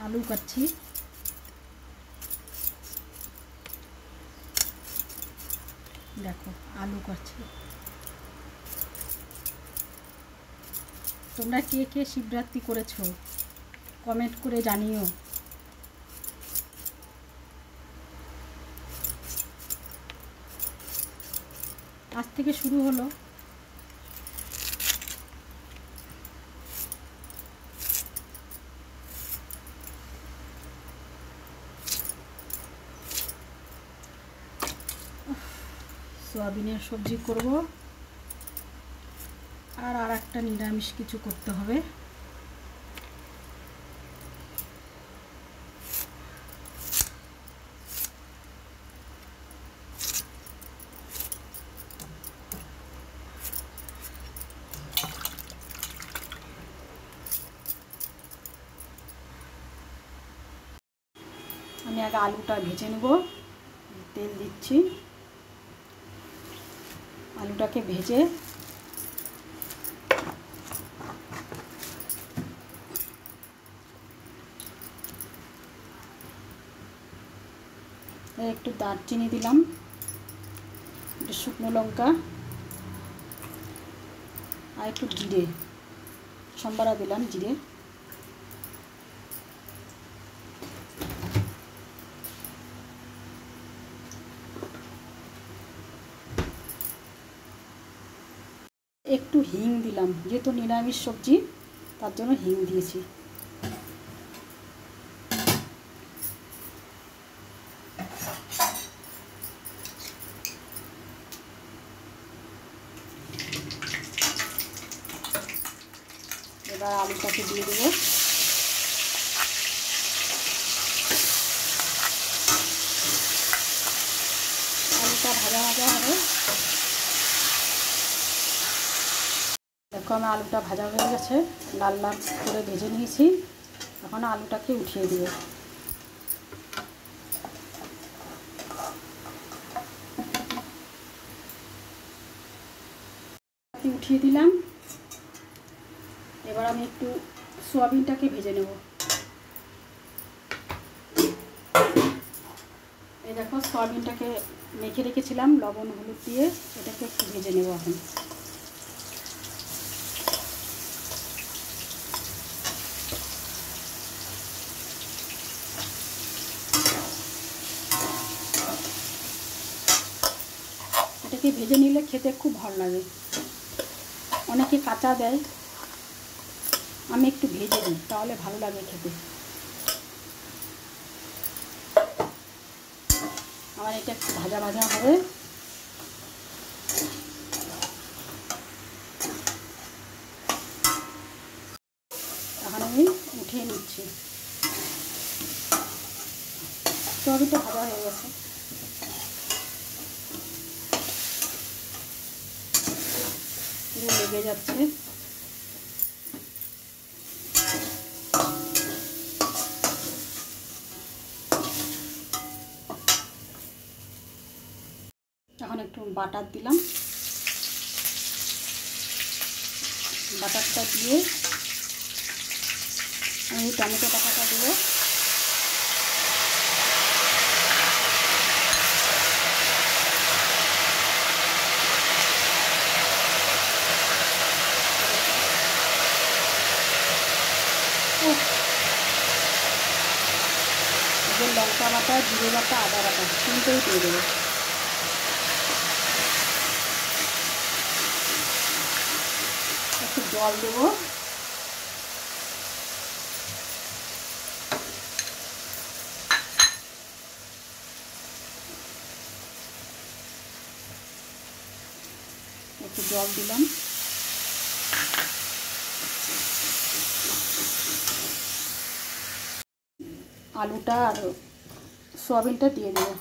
আলু কাটছি। দেখো আলু কাটছি। তোমরা কে কে শিবরাত্রি করেছো কমেন্ট করে জানিও। আজ থেকে শুরু হলো। সোয়াবিনের সবজি করব, আর একটা নিরামিষ কিছু করতে হবে। আমি আগে আলুটা ভেজে নেব। তেল দিচ্ছি। আলুটাকে ভেজে একটু দারচিনি দিলাম, একটু শুকনো লঙ্কা আর একটু জিরে, সম্বারা দিলাম জিরে। একটু হিং দিলাম, যেহেতু নিরামিষ সবজি তার জন্য হিং দিয়েছি। এবার আলুটাকে দিয়ে দেবো। আলুটা ভাজা ভাজা হবে। দেখো আমার আলুটা ভাজা হয়ে গেছে, লাল লাল করে ভেজে নিয়েছি। এখন আলুটাকে উঠিয়ে দেবো। উঠিয়ে দিলাম। এবার আমি একটু সোয়াবিনটাকে ভেজে নেব। এই দেখো সোয়াবিনটাকে মেখে রেখেছিলাম লবণ হলুদ দিয়ে, এটাকে একটু ভেজে নেব এখন। এটাকে ভেজে নিলে খেতে খুব ভালো লাগে। অনেকে কাঁচা দেয়, আমি একটু ভেজে দিই, তাহলে ভালো লাগে খেতে। আমার এটা একটু ভাজা ভাজা হবে। এখন আমি উঠিয়ে নিচ্ছি। সোয়াবিনটা ভাজা হয়ে গেছে। পুরো লেগে যাচ্ছে। এখন একটু বাটার দিলাম। বাটারটা দিয়ে আমি টমেটো কাটাটা দেবো। লঙ্কা বাটা, জিরে বাটা, আদা বাটা তিনটেই দিয়ে দেবো। একটু জল দেবো। একটু জল দিলাম। আলুটা আর সোয়াবিনটা দিয়ে দেবো,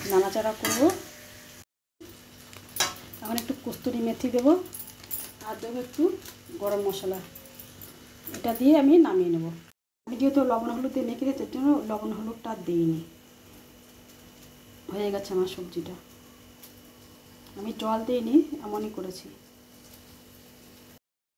নাড়াচাড়া করবো। এখন একটু কস্তুরি মেথি দেবো আর দেবো একটু গরম মশলা। এটা দিয়ে আমি নামিয়ে নেব। আমি যেহেতু লবণ হলুদ দিয়ে মেখে দিয়েছি, জন্য লবণ হলুদটা দিইনি। হয়ে গেছে আমার সবজিটা। আমি জল দিইনি, এমনই করেছি।